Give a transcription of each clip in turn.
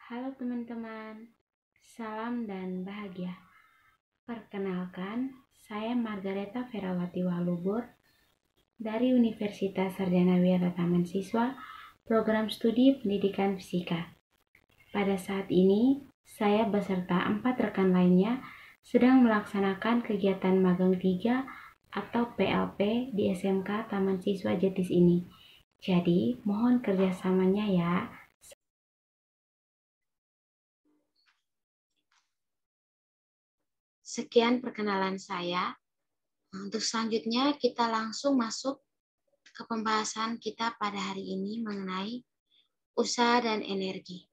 Halo teman-teman, salam dan bahagia. Perkenalkan, saya Margareta Ferawati Walubur dari Universitas Sarjana Wira Taman Siswa, Program Studi Pendidikan Fisika. Pada saat ini, saya beserta 4 rekan lainnya sedang melaksanakan kegiatan magang 3 atau PLP di SMK Taman Siswa Jetis ini. Jadi, mohon kerjasamanya ya. Sekian perkenalan saya. Untuk selanjutnya kita langsung masuk ke pembahasan kita pada hari ini mengenai usaha dan energi.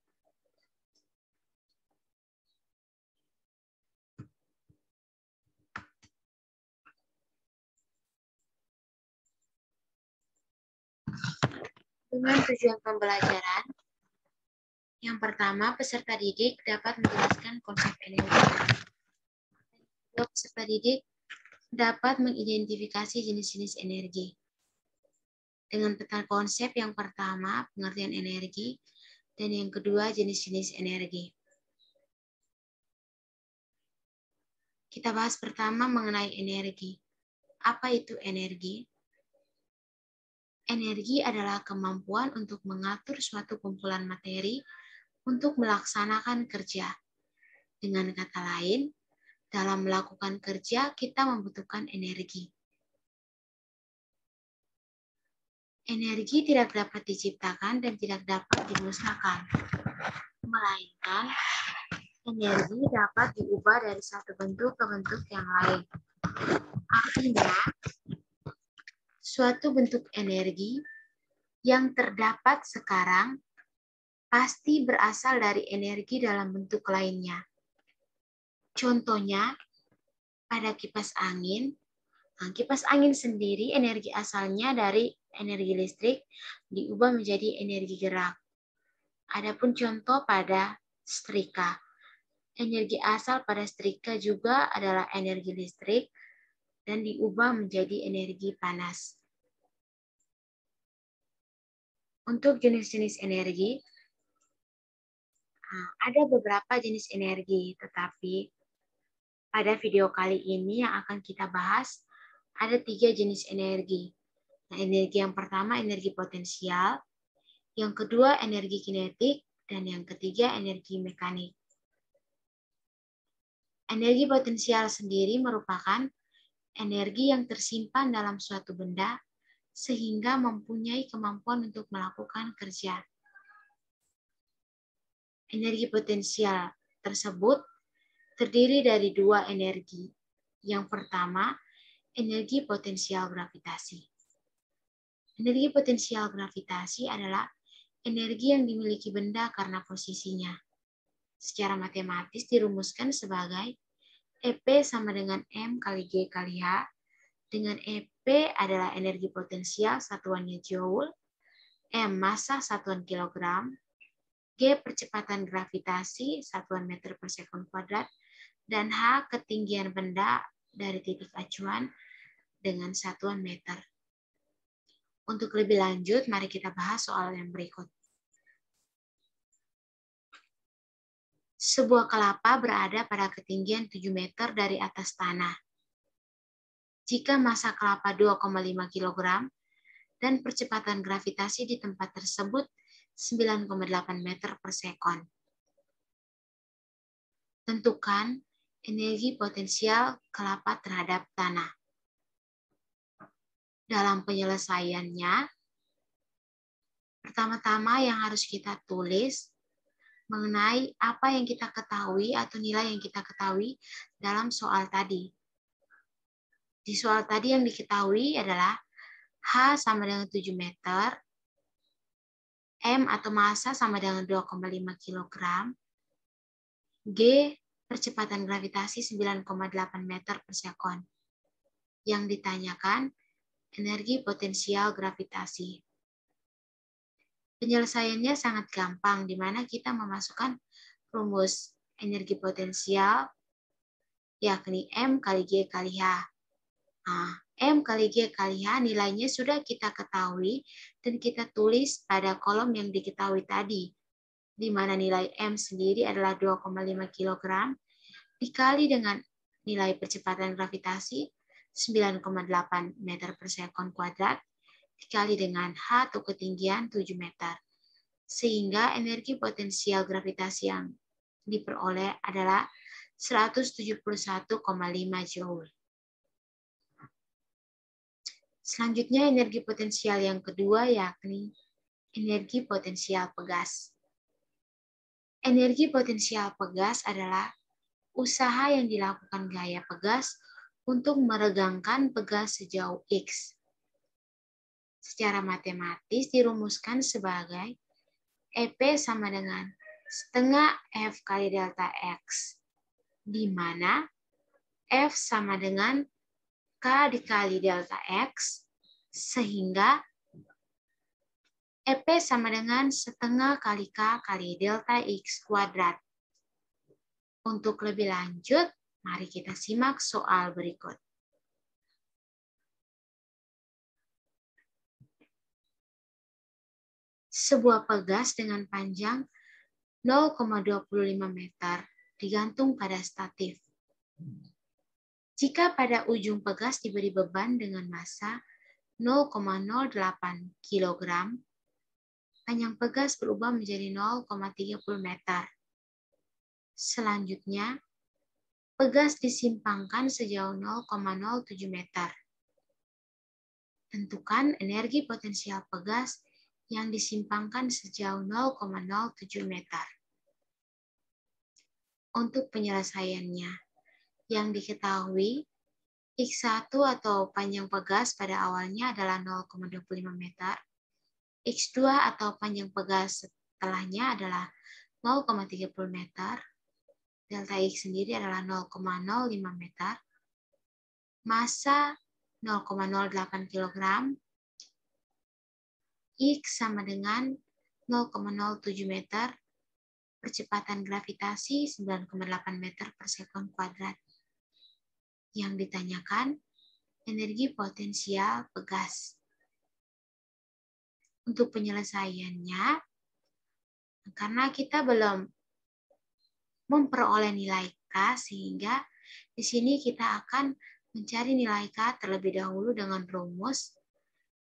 Dengan tujuan pembelajaran, yang pertama peserta didik dapat menjelaskan konsep energi. Peserta didik dapat mengidentifikasi jenis-jenis energi. Dengan peta konsep yang pertama, pengertian energi, dan yang kedua, jenis-jenis energi. Kita bahas pertama mengenai energi. Apa itu energi? Energi adalah kemampuan untuk mengatur suatu kumpulan materi untuk melaksanakan kerja. Dengan kata lain, dalam melakukan kerja, kita membutuhkan energi. Energi tidak dapat diciptakan dan tidak dapat dimusnahkan, melainkan energi dapat diubah dari satu bentuk ke bentuk yang lain. Artinya, suatu bentuk energi yang terdapat sekarang pasti berasal dari energi dalam bentuk lainnya. Contohnya, pada kipas angin. Kipas angin sendiri energi asalnya dari energi listrik diubah menjadi energi gerak. Adapun contoh pada setrika. Energi asal pada setrika juga adalah energi listrik dan diubah menjadi energi panas. Untuk jenis-jenis energi, ada beberapa jenis energi, tetapi pada video kali ini yang akan kita bahas, ada 3 jenis energi. Nah, energi yang pertama energi potensial, yang kedua energi kinetik, dan yang ketiga energi mekanik. Energi potensial sendiri merupakan energi yang tersimpan dalam suatu benda sehingga mempunyai kemampuan untuk melakukan kerja. Energi potensial tersebut terdiri dari 2 energi. Yang pertama, energi potensial gravitasi. Energi potensial gravitasi adalah energi yang dimiliki benda karena posisinya. Secara matematis dirumuskan sebagai EP sama dengan M kali G kali H, dengan EP adalah energi potensial satuannya Joule, M massa satuan kilogram, G percepatan gravitasi satuan meter per sekon kuadrat, dan H ketinggian benda dari titik acuan dengan satuan meter. Untuk lebih lanjut, mari kita bahas soal yang berikut. Sebuah kelapa berada pada ketinggian 7 meter dari atas tanah. Jika massa kelapa 2,5 kg dan percepatan gravitasi di tempat tersebut 9,8 meter per sekon. Tentukan energi potensial kelapa terhadap tanah. Dalam penyelesaiannya, pertama-tama yang harus kita tulis mengenai apa yang kita ketahui atau nilai yang kita ketahui dalam soal tadi. Di soal tadi yang diketahui adalah H sama dengan 7 meter, M atau massa sama dengan 2,5 kg, G percepatan gravitasi 9,8 meter per sekon. Yang ditanyakan energi potensial gravitasi. Penyelesaiannya sangat gampang, di mana kita memasukkan rumus energi potensial, yakni M kali G kali H. Nah, M kali G kali H nilainya sudah kita ketahui dan kita tulis pada kolom yang diketahui tadi. di mana nilai M sendiri adalah 2,5 kg, dikali dengan nilai percepatan gravitasi 9,8 meter per sekon kuadrat, dikali dengan H atau ketinggian 7 meter. Sehingga energi potensial gravitasi yang diperoleh adalah 171,5 Joule. Selanjutnya energi potensial yang kedua yakni energi potensial pegas. Energi potensial pegas adalah usaha yang dilakukan gaya pegas untuk meregangkan pegas sejauh X. Secara matematis dirumuskan sebagai EP sama dengan setengah F kali delta X, di mana F sama dengan K dikali delta X, sehingga EP sama dengan setengah kali K kali delta X kuadrat. Untuk lebih lanjut, mari kita simak soal berikut. Sebuah pegas dengan panjang 0,25 meter digantung pada statif. Jika pada ujung pegas diberi beban dengan massa 0,08 kg, panjang pegas berubah menjadi 0,30 meter. Selanjutnya, pegas disimpangkan sejauh 0,07 meter. Tentukan energi potensial pegas yang disimpangkan sejauh 0,07 meter. Untuk penyelesaiannya, yang diketahui, X1 atau panjang pegas pada awalnya adalah 0,25 meter, X2 atau panjang pegas setelahnya adalah 0,30 meter, delta X sendiri adalah 0,05 meter, massa 0,08 kg, X sama dengan 0,07 meter, percepatan gravitasi 9,8 meter per sekon kuadrat. Yang ditanyakan, energi potensial pegas. Untuk penyelesaiannya, karena kita belum memperoleh nilai K, sehingga di sini kita akan mencari nilai K terlebih dahulu dengan rumus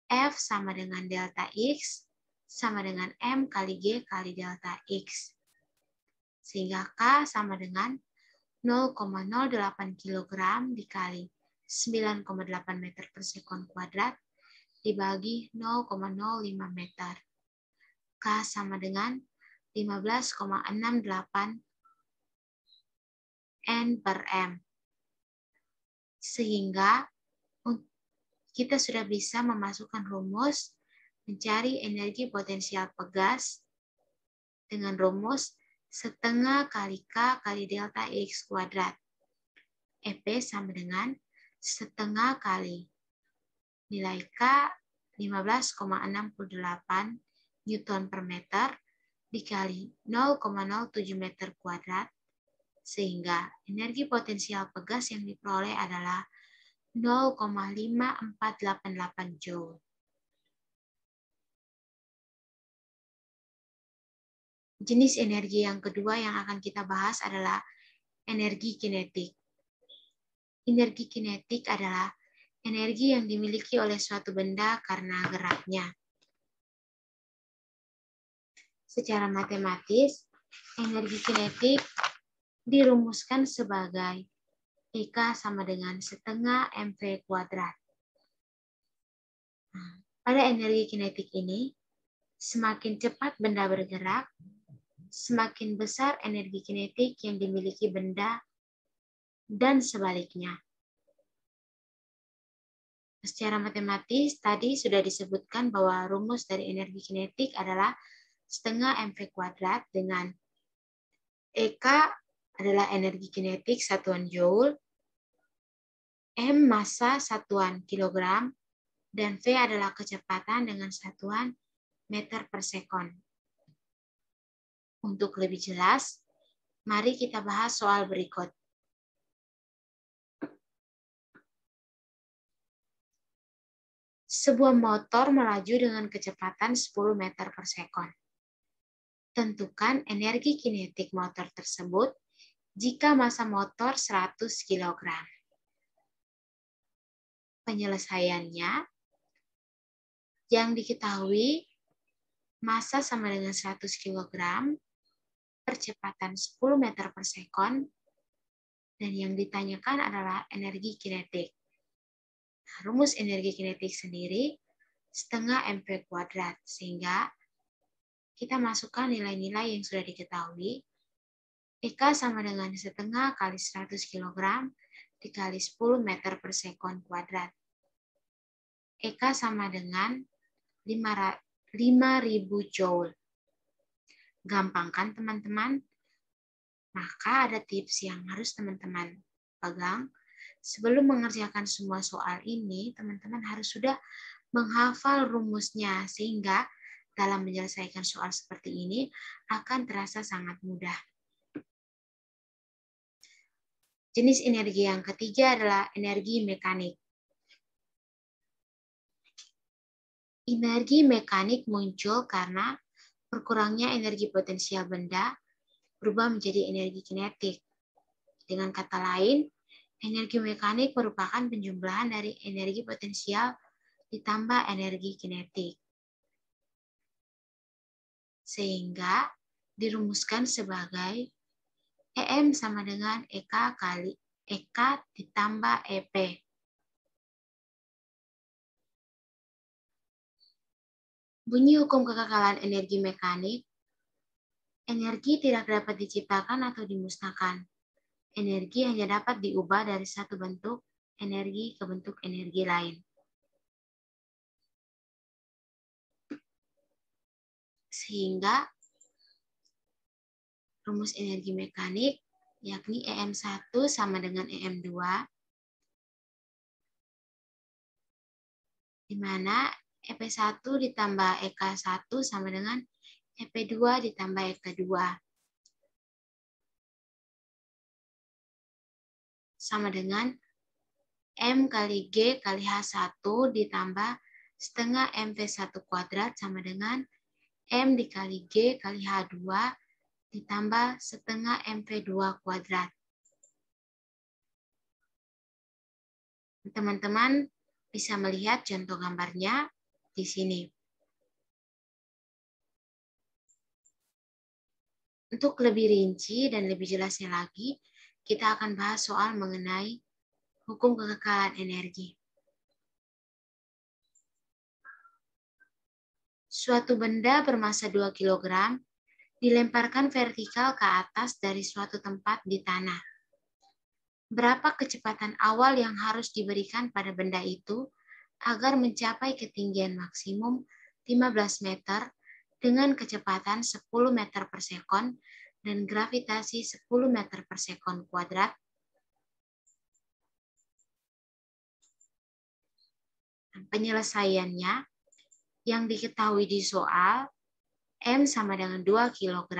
F sama dengan delta X sama dengan M kali G kali delta X. Sehingga K sama dengan 0,08 kg dikali 9,8 meter per sekon kuadrat dibagi 0,05 meter. K sama dengan 15,68 N per M. Sehingga kita sudah bisa memasukkan rumus mencari energi potensial pegas dengan rumus setengah kali K kali delta X kuadrat. EP sama dengan setengah kali nilai K 15,68 Newton per meter dikali 0,07 meter kuadrat, sehingga energi potensial pegas yang diperoleh adalah 0,5488 Joule. Jenis energi yang kedua yang akan kita bahas adalah energi kinetik. Energi kinetik adalah energi yang dimiliki oleh suatu benda karena geraknya. Secara matematis, energi kinetik dirumuskan sebagai EK sama dengan setengah mv kuadrat. Pada energi kinetik ini, semakin cepat benda bergerak, semakin besar energi kinetik yang dimiliki benda, dan sebaliknya. Secara matematis, tadi sudah disebutkan bahwa rumus dari energi kinetik adalah setengah mv kuadrat dengan EK adalah energi kinetik satuan Joule, M massa satuan kilogram, dan V adalah kecepatan dengan satuan meter per sekon. Untuk lebih jelas, mari kita bahas soal berikut. Sebuah motor melaju dengan kecepatan 10 meter per sekon. Tentukan energi kinetik motor tersebut jika massa motor 100 kg. Penyelesaiannya, yang diketahui massa sama dengan 100 kg, percepatan 10 meter per sekon, dan yang ditanyakan adalah energi kinetik. Nah, rumus energi kinetik sendiri setengah mv kuadrat, sehingga kita masukkan nilai-nilai yang sudah diketahui. EK sama dengan setengah kali 100 kg dikali 10 meter per sekon kuadrat. EK sama dengan 5.000 joule. Gampang kan teman-teman? Maka ada tips yang harus teman-teman pegang. Sebelum mengerjakan semua soal ini, teman-teman harus sudah menghafal rumusnya, sehingga dalam menyelesaikan soal seperti ini akan terasa sangat mudah. Jenis energi yang ketiga adalah energi mekanik. Energi mekanik muncul karena berkurangnya energi potensial benda berubah menjadi energi kinetik. Dengan kata lain, energi mekanik merupakan penjumlahan dari energi potensial ditambah energi kinetik. Sehingga dirumuskan sebagai EM sama dengan EK kali EK ditambah EP. Bunyi hukum kekekalan energi mekanik, energi tidak dapat diciptakan atau dimusnahkan. Energi hanya dapat diubah dari satu bentuk energi ke bentuk energi lain. Sehingga rumus energi mekanik yakni EM1 sama dengan EM2, di mana EP1 ditambah EK1 sama dengan EP2 ditambah EK2. Sama dengan M kali G kali H1 ditambah setengah MP1 kuadrat sama dengan M dikali G kali H2 ditambah setengah MP2 kuadrat. Teman-teman bisa melihat contoh gambarnya di sini. Untuk lebih rinci dan lebih jelasnya lagi, kita akan bahas soal mengenai hukum kekekalan energi. Suatu benda bermassa 2 kg dilemparkan vertikal ke atas dari suatu tempat di tanah. Berapa kecepatan awal yang harus diberikan pada benda itu agar mencapai ketinggian maksimum 15 meter dengan kecepatan 10 meter per sekon dan gravitasi 10 meter per sekon kuadrat? Penyelesaiannya, yang diketahui di soal, M sama dengan 2 kg,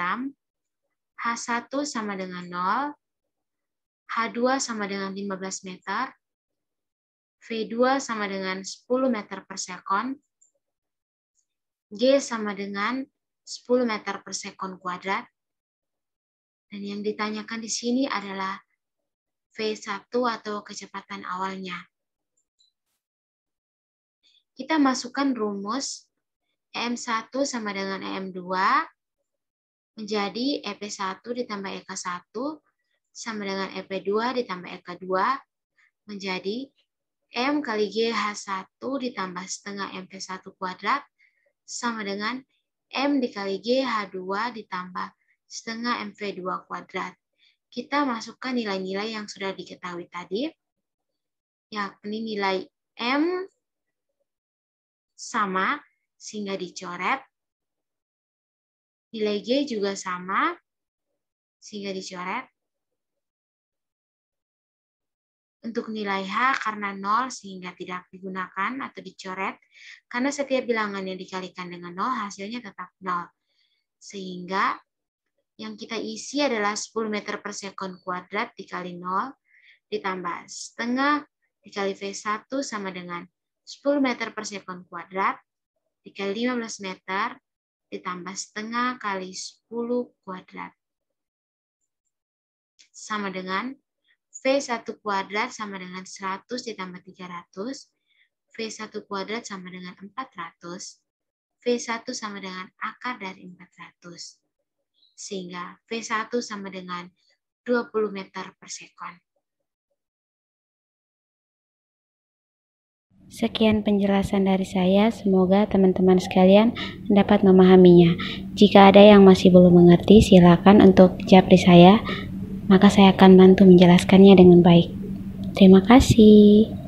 H1 sama dengan 0, H2 sama dengan 15 meter, V2 sama dengan 10 meter per sekon, G sama dengan 10 meter per sekon kuadrat, dan yang ditanyakan di sini adalah V1 atau kecepatan awalnya. Kita masukkan rumus EM1 sama dengan EM2 menjadi EP1 ditambah EK1 sama dengan EP2 ditambah EK2 menjadi M kali G H1 ditambah setengah MP1 kuadrat sama dengan M dikali G H2 ditambah setengah MP2 kuadrat. Kita masukkan nilai-nilai yang sudah diketahui tadi, yakni nilai M sama, sehingga dicoret. Nilai G juga sama, sehingga dicoret. Untuk nilai H karena 0 sehingga tidak digunakan atau dicoret, karena setiap bilangan yang dikalikan dengan 0 hasilnya tetap 0. Sehingga yang kita isi adalah 10 meter per sekon kuadrat dikali 0 ditambah setengah dikali V1 sama dengan 10 meter per sekon kuadrat dikali 15 meter ditambah setengah kali 10 kuadrat. Sama dengan V1 kuadrat sama dengan 100 ditambah 300, V1 kuadrat sama dengan 400, V1 sama dengan akar dari 400. Sehingga V1 sama dengan 20 meter per sekon. Sekian penjelasan dari saya, semoga teman-teman sekalian dapat memahaminya. Jika ada yang masih belum mengerti, silakan untuk japri saya, maka saya akan bantu menjelaskannya dengan baik. Terima kasih.